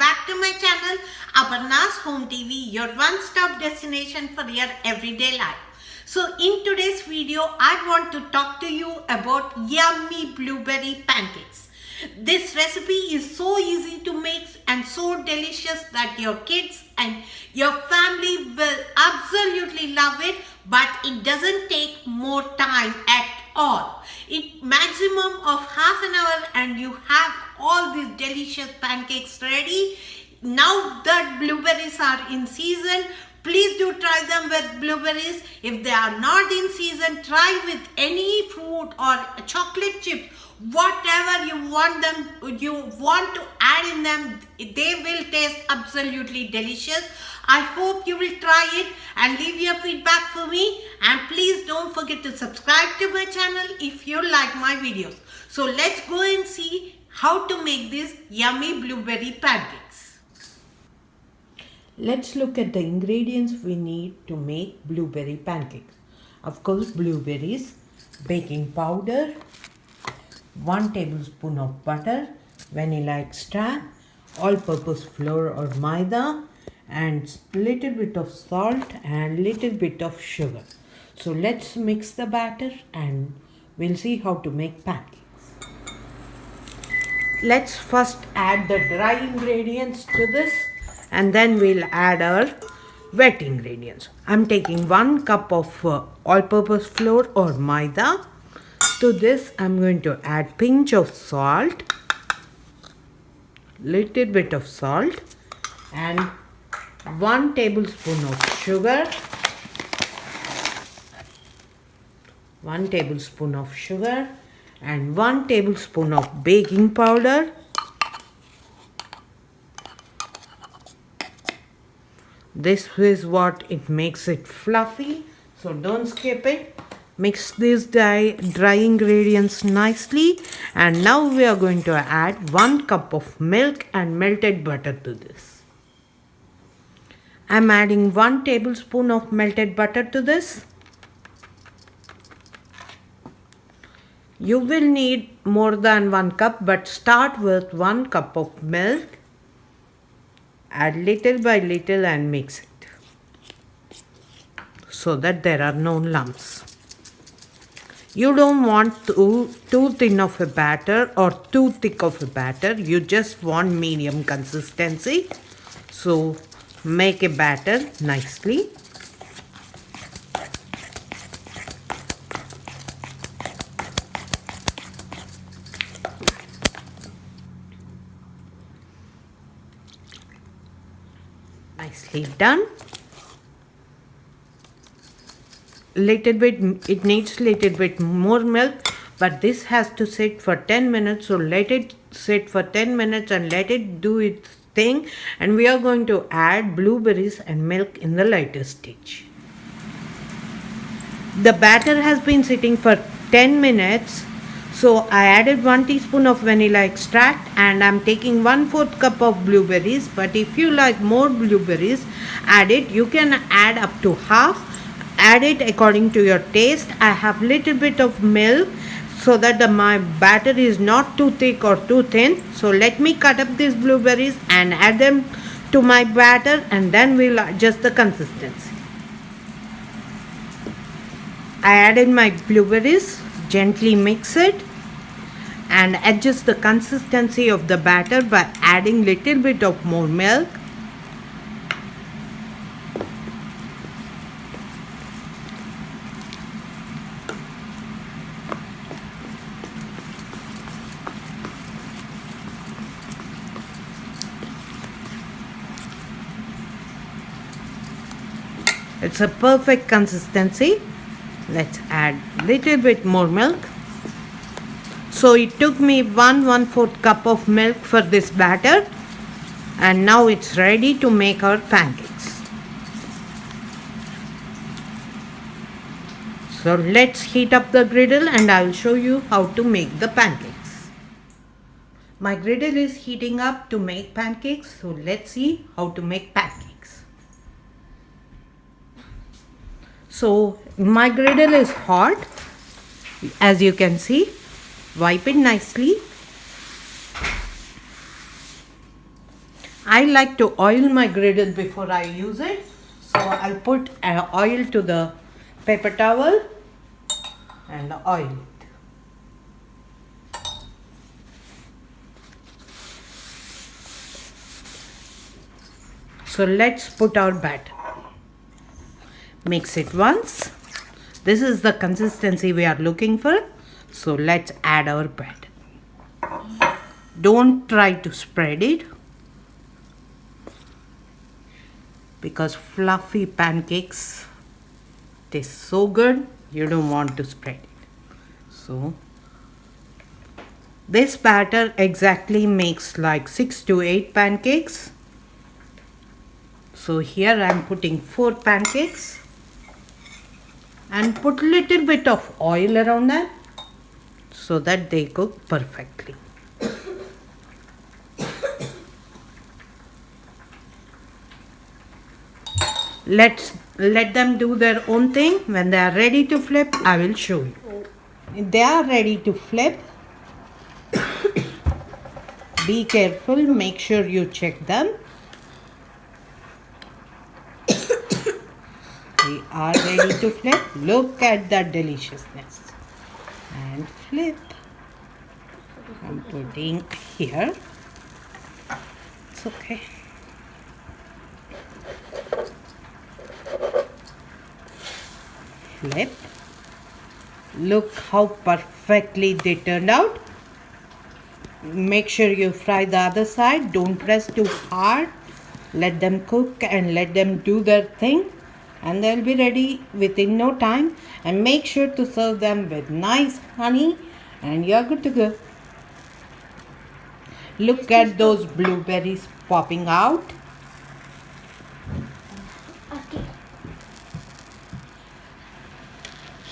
back to my channel Aparna's Home TV, your one-stop destination for your everyday life. So in today's video, I want to talk to you about yummy blueberry pancakes. This recipe is so easy to make and so delicious that your kids and your family will absolutely love it, but it doesn't take more time at all. It maximum of half an hour and you have all these delicious pancakes ready. Now that blueberries are in season, please do try them with blueberries. If they are not in season, try with any fruit or chocolate chips. Whatever you want to add in them, they will taste absolutely delicious. I hope you will try it and leave your feedback for me. And please don't forget to subscribe to my channel if you like my videos. So let's go and see how to make these yummy blueberry pancakes. Let's look at the ingredients we need to make blueberry pancakes. Of course, blueberries, baking powder, 1 tablespoon of butter, vanilla extract, all-purpose flour or maida, and little bit of salt and little bit of sugar. So let's mix the batter and we'll see how to make pancakes. Let's first add the dry ingredients to this and then we'll add our wet ingredients. I'm taking 1 cup of all-purpose flour or maida. To this I'm going to add pinch of salt, little bit of salt, and 1 tablespoon of sugar, 1 tablespoon of sugar, and 1 tablespoon of baking powder. This is what it makes it fluffy, so don't skip it. Mix these dry ingredients nicely, and now we are going to add 1 cup of milk and melted butter to this. I am adding 1 tablespoon of melted butter to this. You will need more than 1 cup, but start with 1 cup of milk. Add little by little and mix it so that there are no lumps. You don't want too thin of a batter or too thick of a batter. You just want medium consistency. So make a batter nicely. Nicely done. It needs little bit more milk, but this has to sit for 10 minutes. So let it sit for 10 minutes and let it do its thing. And we are going to add blueberries and milk in the later stage. The batter has been sitting for 10 minutes. So I added 1 teaspoon of vanilla extract and I'm taking 1/4 cup of blueberries. But if you like more blueberries, add it. You can add up to half. Add it according to your taste. I have little bit of milk so that my batter is not too thick or too thin. So let me cut up these blueberries and add them to my batter, and then we'll adjust the consistency. I added my blueberries, gently mix it and adjust the consistency of the batter by adding little bit of more milk. It's a perfect consistency. Let's add little bit more milk. So it took me 1/4 cup of milk for this batter, and now it's ready to make our pancakes. So let's heat up the griddle and I'll show you how to make the pancakes. My griddle is heating up to make pancakes, so let's see how to make pancakes. So my griddle is hot, as you can see. Wipe it nicely. I like to oil my griddle before I use it. So I'll put oil to the paper towel and oil it. So let's put our batter. Mix it once. This is the consistency we are looking for. So let's add our batter. Don't try to spread it, because fluffy pancakes taste so good, you don't want to spread it. So this batter exactly makes like 6 to 8 pancakes. So here I am putting 4 pancakes and put little bit of oil around that so that they cook perfectly. Let them do their own thing. When they are ready to flip, I will show you. If they are ready to flip, be careful, make sure you check them. They are ready to flip. Look at that deliciousness. And flip. I'm putting here. It's okay. Flip. Look how perfectly they turned out. Make sure you fry the other side. Don't press too hard. Let them cook and let them do their thing, and they'll be ready within no time. And make sure to serve them with nice honey, and you're good to go. Look at those blueberries popping out.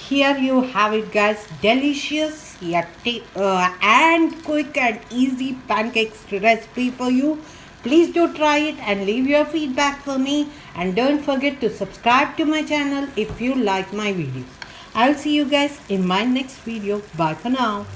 Here you have it, guys. Delicious and quick and easy pancakes recipe for you. Please do try it and leave your feedback for me. And don't forget to subscribe to my channel if you like my videos. I'll see you guys in my next video. Bye for now.